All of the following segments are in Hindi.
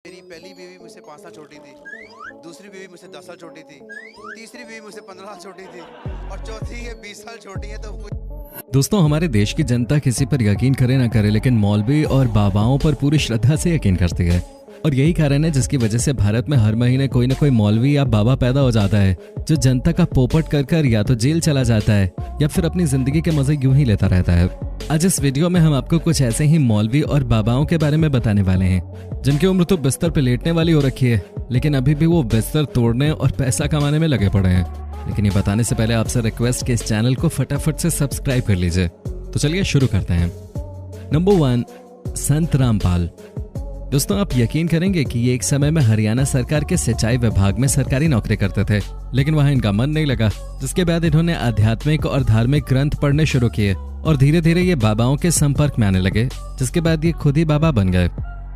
मेरी पहली बीवी मुझसे 5 साल छोटी थी, दूसरी बीवी मुझसे 10 साल छोटी थी, तीसरी बीवी मुझसे 15 साल छोटी थी और चौथी ये 20 साल छोटी है। तो दोस्तों, हमारे देश की जनता किसी पर यकीन करे ना करे, लेकिन मौलवी और बाबाओं पर पूरी श्रद्धा से यकीन करती है। और यही कारण है जिसकी वजह से भारत में हर महीने कोई ना कोई मौलवी या बाबा पैदा हो जाता है जो जनता का पोपट कर कर या तो जेल चला जाता है या फिर अपनी जिंदगी के मजे यूं ही लेता रहता है। आज इस वीडियो में हम आपको कुछ ऐसे ही मौलवी और बाबाओं के बारे में बताने वाले हैं जिनकी उम्र तो बिस्तर पे लेटने वाली हो रखी है, लेकिन अभी भी वो बिस्तर तोड़ने और पैसा कमाने में लगे पड़े हैं। लेकिन ये बताने से पहले आपसे रिक्वेस्ट कि इस चैनल को फटाफट से सब्सक्राइब कर लीजिए। तो चलिए शुरू करते हैं। नंबर 1, संत रामपाल। दोस्तों, आप यकीन करेंगे कि ये एक समय में हरियाणा सरकार के सिंचाई विभाग में सरकारी नौकरी करते थे, लेकिन वहां इनका मन नहीं लगा, जिसके बाद इन्होंने आध्यात्मिक और धार्मिक ग्रंथ पढ़ने शुरू किए और धीरे धीरे ये बाबाओं के संपर्क में आने लगे, जिसके बाद ये खुद ही बाबा बन गए।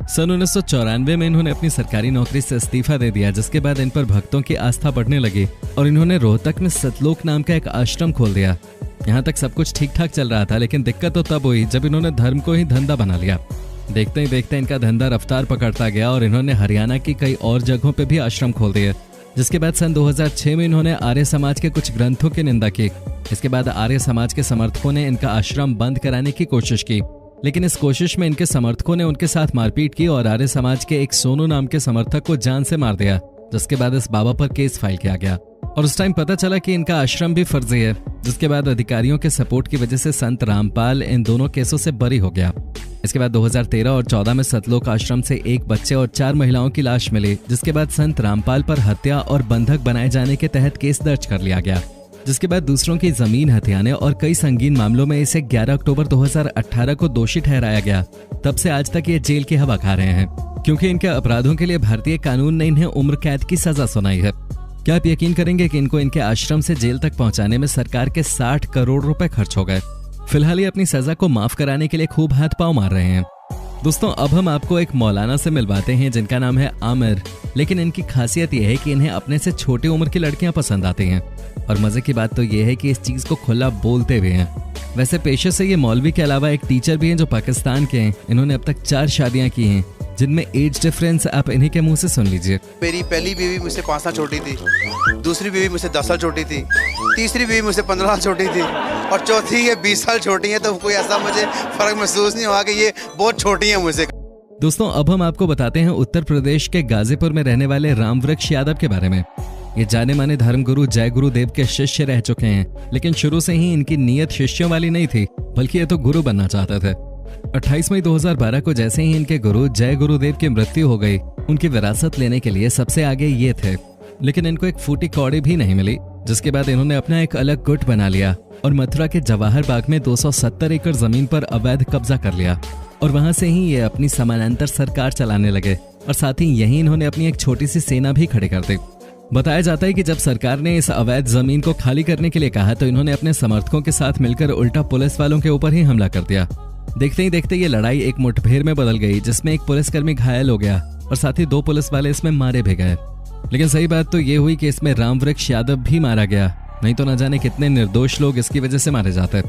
सन 1994 में इन्होंने अपनी सरकारी नौकरी से इस्तीफा दे दिया, जिसके बाद इन पर भक्तों की आस्था बढ़ने लगी और इन्होंने रोहतक में सतलोक नाम का एक आश्रम खोल दिया। यहाँ तक सब कुछ ठीक ठाक चल रहा था, लेकिन दिक्कत तो तब हुई जब इन्होंने धर्म को ही धंधा बना लिया। देखते ही देखते इनका धंधा रफ्तार पकड़ता गया और इन्होंने हरियाणा की कई और जगहों पे भी आश्रम खोल दिए। जिसके बाद सन 2006 में इन्होंने आर्य समाज के कुछ ग्रंथों की निंदा की। इसके बाद आर्य समाज के समर्थकों ने इनका आश्रम बंद कराने की कोशिश की, लेकिन इस कोशिश में इनके समर्थकों ने उनके साथ मारपीट की और आर्य समाज के एक सोनू नाम के समर्थक को जान से मार दिया। जिसके बाद इस बाबा पर केस फाइल किया गया और उस टाइम पता चला कि इनका आश्रम भी फर्जी है। जिसके बाद अधिकारियों के सपोर्ट की वजह से संत रामपाल इन दोनों केसों से बरी हो गया। इसके बाद 2013 और 14 में सतलोक आश्रम से एक बच्चे और 4 महिलाओं की लाश मिली, जिसके बाद संत रामपाल पर हत्या और बंधक बनाए जाने के तहत केस दर्ज कर लिया गया। जिसके बाद दूसरों की जमीन हथियाने और कई संगीन मामलों में इसे 11 अक्टूबर 2018 को दोषी ठहराया गया। तब से आज तक ये जेल की हवा खा रहे हैं, क्योंकि इनके अपराधों के लिए भारतीय कानून ने इन्हें उम्र कैद की सजा सुनाई है। क्या आप यकीन करेंगे कि इनको इनके आश्रम से जेल तक पहुंचाने में सरकार के 60 करोड़ रुपए खर्च हो गए। फिलहाल ये अपनी सजा को माफ कराने के लिए खूब हाथ पांव मार रहे हैं। दोस्तों, अब हम आपको एक मौलाना से मिलवाते हैं जिनका नाम है आमिर, लेकिन इनकी खासियत यह है कि इन्हें अपने से छोटी उम्र की लड़कियां पसंद आती हैं। और मजे की बात तो यह है कि इस चीज को खुला बोलते हुए हैं। वैसे पेशे से ये मौलवी के अलावा एक टीचर भी हैं जो पाकिस्तान के हैं। इन्होंने अब तक 4 शादियां की हैं, जिनमें एज डिफरेंस आप इन्हीं के मुंह से सुन लीजिए। मेरी पहली बीवी मुझसे 5 साल छोटी थी, दूसरी बीवी मुझसे 10 साल छोटी थी, तीसरी बीवी मुझसे 15 साल छोटी थी और चौथी ये 20 साल छोटी है। तो कोई ऐसा मुझे फर्क महसूस नहीं हुआ कि ये बहुत छोटी है मुझसे। दोस्तों, अब हम आपको बताते हैं उत्तर प्रदेश के गाजीपुर में रहने वाले रामवृक्ष यादव के बारे में। ये जाने माने धर्मगुरु जय गुरुदेव के शिष्य रह चुके हैं, लेकिन शुरू से ही इनकी नीयत शिष्यों वाली नहीं थी, बल्कि ये तो गुरु बनना चाहते थे। 28 मई 2012 को जैसे ही इनके गुरु जय गुरुदेव की मृत्यु हो गई, उनकी विरासत लेने के लिए सबसे आगे ये थे, लेकिन इनको एक फूटी कौड़ी भी नहीं मिली। जिसके बाद इन्होंने अपना एक अलग गुट बना लिया और मथुरा के जवाहर बाग में 270 एकड़ जमीन पर अवैध कब्जा कर लिया और वहां से ही ये अपनी समानांतर सरकार चलाने लगे और साथ ही यही इन्होंने अपनी एक छोटी सी सेना भी खड़ी कर दी। बताया जाता है कि जब सरकार ने इस अवैध जमीन को खाली करने के लिए कहा तो इन्होंने अपने समर्थकों के साथ मिलकर उल्टा पुलिस वालों के ऊपर ही हमला कर दिया। देखते ही देखते ये लड़ाई एक मुठभेड़ में बदल गई, जिसमें एक पुलिसकर्मी घायल हो गया और साथ ही 2 पुलिस वाले इसमें मारे भी गए। लेकिन सही बात तो ये हुई कि इसमें रामवृक्ष यादव भी मारा गया, नहीं तो न जाने कितने निर्दोष लोग इसकी वजह से मारे जाते।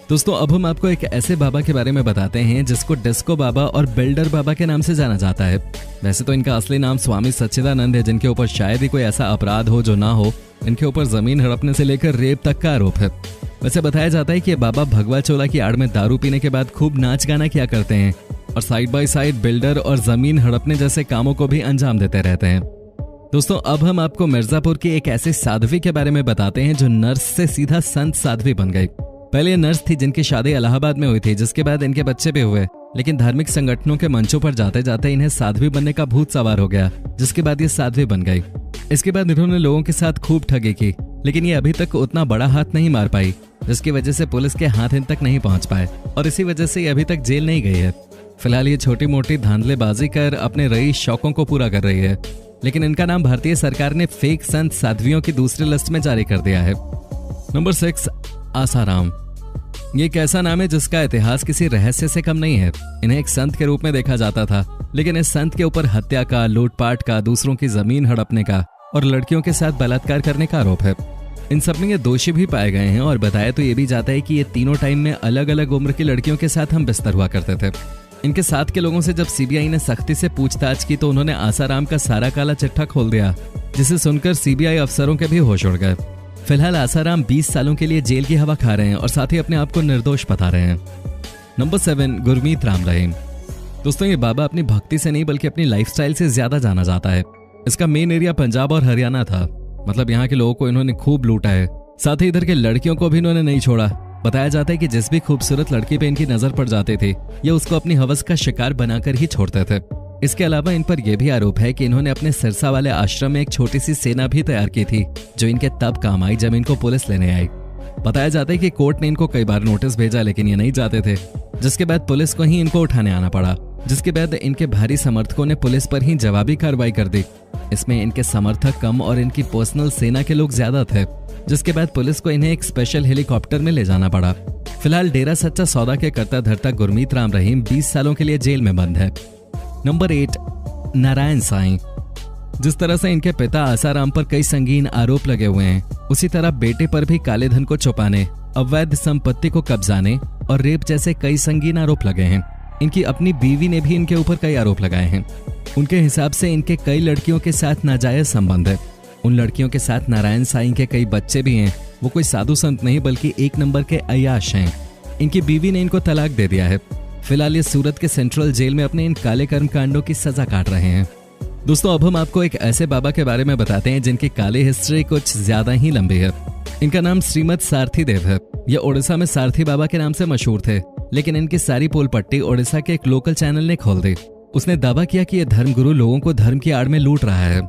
दोस्तों, अब हम आपको एक ऐसे बाबा के बारे में बताते हैं जिसको डिस्को बाबा और बिल्डर बाबा के नाम से जाना जाता है। वैसे तो इनका असली नाम स्वामी सच्चिदानंद है, जिनके ऊपर शायद ही कोई ऐसा अपराध हो जो ना हो। इनके ऊपर जमीन हड़पने से लेकर रेप तक का आरोप है। वैसे बताया जाता है कि ये बाबा भगवा चोला की आड़ में दारू पीने के बाद खूब नाच गाना किया करते हैं और साइड बाय साइड बिल्डर और जमीन हड़पने जैसे कामों को भी अंजाम देते रहते हैं। दोस्तों, अब हम आपको मिर्जापुर की एक ऐसी साध्वी के बारे में बताते हैं जो नर्स से सीधा संत साध्वी बन गई। पहले ये नर्स थी जिनकी शादी इलाहाबाद में हुई थी, जिसके बाद इनके बच्चे भी हुए, लेकिन धार्मिक संगठनों के मंचों पर जाते जाते इन्हें साध्वी बनने का भूत सवार हो गया, जिसके बाद ये साध्वी बन गई। इसके बाद इन्होंने लोगों के साथ खूब ठगी की, लेकिन ये अभी तक उतना बड़ा हाथ नहीं मार पाई, जिसकी वजह से पुलिस के हाथ इन तक नहीं पहुंच पाए और इसी वजह से ये अभी तक जेल नहीं गई है। फिलहाल ये छोटी मोटी धांधलेबाजी कर अपने रईस शौकों को पूरा कर रही है, लेकिन इनका नाम भारतीय सरकार ने फेक संत साध्वियों की दूसरी लिस्ट में जारी कर दिया है। नंबर 6, आसाराम। ये एक ऐसा नाम है जिसका इतिहास किसी रहस्य से कम नहीं है। इन्हें एक संत के रूप में देखा जाता था, लेकिन इस संत के ऊपर हत्या का, लूटपाट का, दूसरों की जमीन हड़पने का और लड़कियों के साथ बलात्कार करने का आरोप है। इन सब में ये दोषी भी पाए गए हैं और बताया तो ये भी जाता है कि ये तीनों टाइम में अलग अलग उम्र की लड़कियों के साथ हम बिस्तर हुआ करते थे। इनके साथ के लोगों से जब सीबीआई ने सख्ती से पूछताछ की तो उन्होंने आसाराम का सारा काला चिट्ठा खोल दिया, जिसे सुनकर सीबीआई अफसरों के भी होश उड़ गए। फिलहाल आसाराम 20 सालों के लिए जेल की हवा खा रहे हैं और साथ ही अपने आप को निर्दोष बता रहे हैं। नंबर 7, गुरमीत राम रहीम। दोस्तों, ये बाबा अपनी भक्ति से नहीं बल्कि अपनी लाइफस्टाइल से ज्यादा जाना जाता है। इसका मेन एरिया पंजाब और हरियाणा था, मतलब यहाँ के लोगों को इन्होंने खूब लूटा है। साथ ही इधर के लड़कियों को भी इन्होंने नहीं छोड़ा। बताया जाता है कि जिस भी खूबसूरत लड़की पे इनकी नजर पड़ जाते थे, ये उसको अपनी हवस का शिकार बनाकर ही छोड़ते थे। इसके अलावा इन पर यह भी आरोप है कि इन्होंने अपने सिरसा वाले आश्रम में एक छोटी सी सेना भी तैयार की थी, जो इनके तब काम आई जब इनको पुलिस लेने आई। बताया जाता है कि कोर्ट ने इनको कई बार नोटिस भेजा, लेकिन ये नहीं जाते थे, जिसके बाद पुलिस को ही इनको उठाने आना पड़ा, जिसके बाद इनके भारी समर्थकों ने पुलिस पर ही जवाबी कार्रवाई कर दी। इसमें इनके समर्थक कम और इनकी पर्सनल सेना के लोग ज्यादा थे, जिसके बाद पुलिस को इन्हें एक स्पेशल हेलीकॉप्टर में ले जाना पड़ा। फिलहाल डेरा सच्चा सौदा के करता धरता गुरमीत राम रहीम 20 सालों के लिए जेल में बंद है। नंबर 8, नारायण साईं। जिस तरह से इनके पिता आसाराम पर कई संगीन आरोप लगे हुए हैं, उसी तरह बेटे पर भी काले धन को छुपाने, अवैध संपत्ति को कब्जाने और रेप जैसे कई संगीन आरोप लगे हैं। इनकी अपनी बीवी ने भी इनके ऊपर कई आरोप लगाए हैं। उनके हिसाब से इनके कई लड़कियों के साथ नाजायज संबंध है। उन लड़कियों के साथ नारायण साईं के कई बच्चे भी हैं। वो कोई साधु संत नहीं बल्कि एक नंबर के अय्याश हैं। इनकी बीवी ने इनको तलाक दे दिया है। फिलहाल ये सूरत के सेंट्रल जेल में अपने इन काले कर्म कांडों की सजा काट रहे हैं। दोस्तों, अब हम आपको एक ऐसे बाबा के बारे में बताते हैं जिनकी काली हिस्ट्री कुछ ज्यादा ही लंबी है। इनका नाम श्रीमद सारथी देव है। ये ओडिशा में सारथी बाबा के नाम से मशहूर थे, लेकिन इनकी सारी पोल पट्टी ओडिशा के एक लोकल चैनल ने खोल दी। उसने दावा किया कि यह धर्मगुरु लोगों को धर्म की आड़ में लूट रहा है।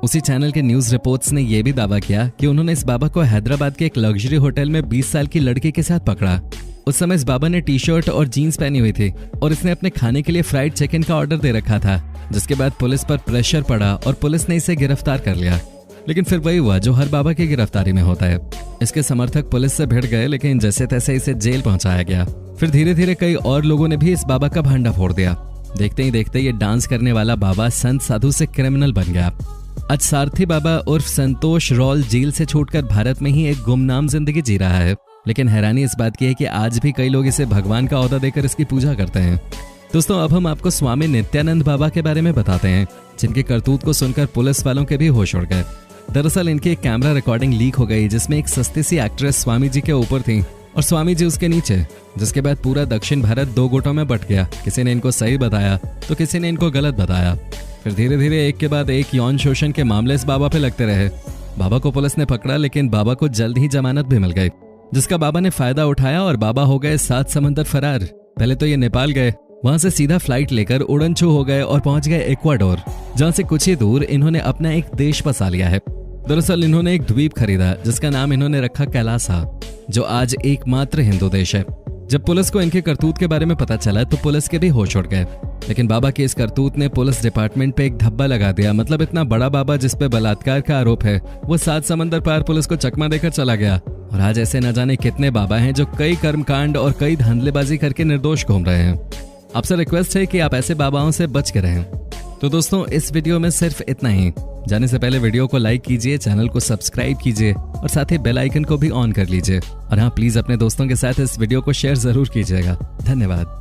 उसी चैनल के न्यूज रिपोर्ट्स ने यह भी दावा किया कि उन्होंने इस बाबा को हैदराबाद के एक लग्जरी होटल में 20 साल की लड़की के साथ पकड़ा। उस समय इस बाबा ने टी-शर्ट और जीन्स पहनी हुई थी और इसने अपने खाने के लिए फ्राइड चिकन का ऑर्डर दे रखा था, जिसके बाद पुलिस पर प्रेशर पड़ा और पुलिस ने इसे गिरफ्तार कर लिया। लेकिन फिर वही हुआ जो हर बाबा की गिरफ्तारी में होता है। इसके समर्थक पुलिस से भिड़ गए, लेकिन जैसे तैसे इसे जेल पहुंचाया गया। फिर धीरे धीरे कई और लोगों ने भी इस बाबा का भांडा फोड़ दिया। देखते ही देखते ये डांस करने वाला बाबा संत साधु से क्रिमिनल बन गया। आज सारथी बाबा उर्फ संतोष रॉल जेल से छूटकर भारत में ही एक गुमनाम जिंदगी जी रहा है। लेकिन हैरानी इस बात की है कि आज भी कई लोग इसे भगवान का ओहदा देकर इसकी पूजा करते हैं। दोस्तों, अब हम आपको स्वामी नित्यानंद बाबा के बारे में बताते हैं, जिनकी करतूत को सुनकर पुलिस वालों के भी होश उड़ गए। दरअसल इनकी एक कैमरा रिकॉर्डिंग लीक हो गई, जिसमें एक सस्ती सी एक्ट्रेस स्वामी जी के ऊपर थी और स्वामी जी उसके नीचे, जिसके बाद पूरा दक्षिण भारत 2 गुटों में बंट गया। किसी ने इनको सही बताया तो किसी ने इनको गलत बताया। फिर धीरे धीरे एक के बाद एक यौन शोषण के मामले इस बाबा पे लगते रहे। बाबा को पुलिस ने पकड़ा, लेकिन बाबा को जल्द ही जमानत भी मिल गई, जिसका बाबा ने फायदा उठाया और बाबा हो गए 7 समंदर फरार। पहले तो ये नेपाल गए, वहां से सीधा फ्लाइट लेकर उड़न छू हो गए और पहुंच गए इक्वाडोर, जहां से कुछ ही दूर इन्होंने अपना एक देश बसा लिया है। दरअसल इन्होंने एक द्वीप खरीदा, जिसका नाम इन्होंने रखा कैलासा, जो आज एकमात्र हिंदू देश है। जब पुलिस को इनके करतूत के बारे में पता चला तो पुलिस के भी होश उड़ गए, लेकिन बाबा के इस करतूत ने पुलिस डिपार्टमेंट पे एक धब्बा लगा दिया। मतलब इतना बड़ा बाबा जिस पे बलात्कार का आरोप है, वो 7 समंदर पार पुलिस को चकमा देकर चला गया। और आज ऐसे न जाने कितने बाबा हैं जो कई कर्मकांड और कई धांधलेबाजी करके निर्दोष घूम रहे हैं। आपसे रिक्वेस्ट है कि आप ऐसे बाबाओं से बच के रहें। तो दोस्तों, इस वीडियो में सिर्फ इतना ही। जाने से पहले वीडियो को लाइक कीजिए, चैनल को सब्सक्राइब कीजिए और साथ ही बेल आइकन को भी ऑन कर लीजिए। और हाँ, प्लीज अपने दोस्तों के साथ इस वीडियो को शेयर जरूर कीजिएगा। धन्यवाद।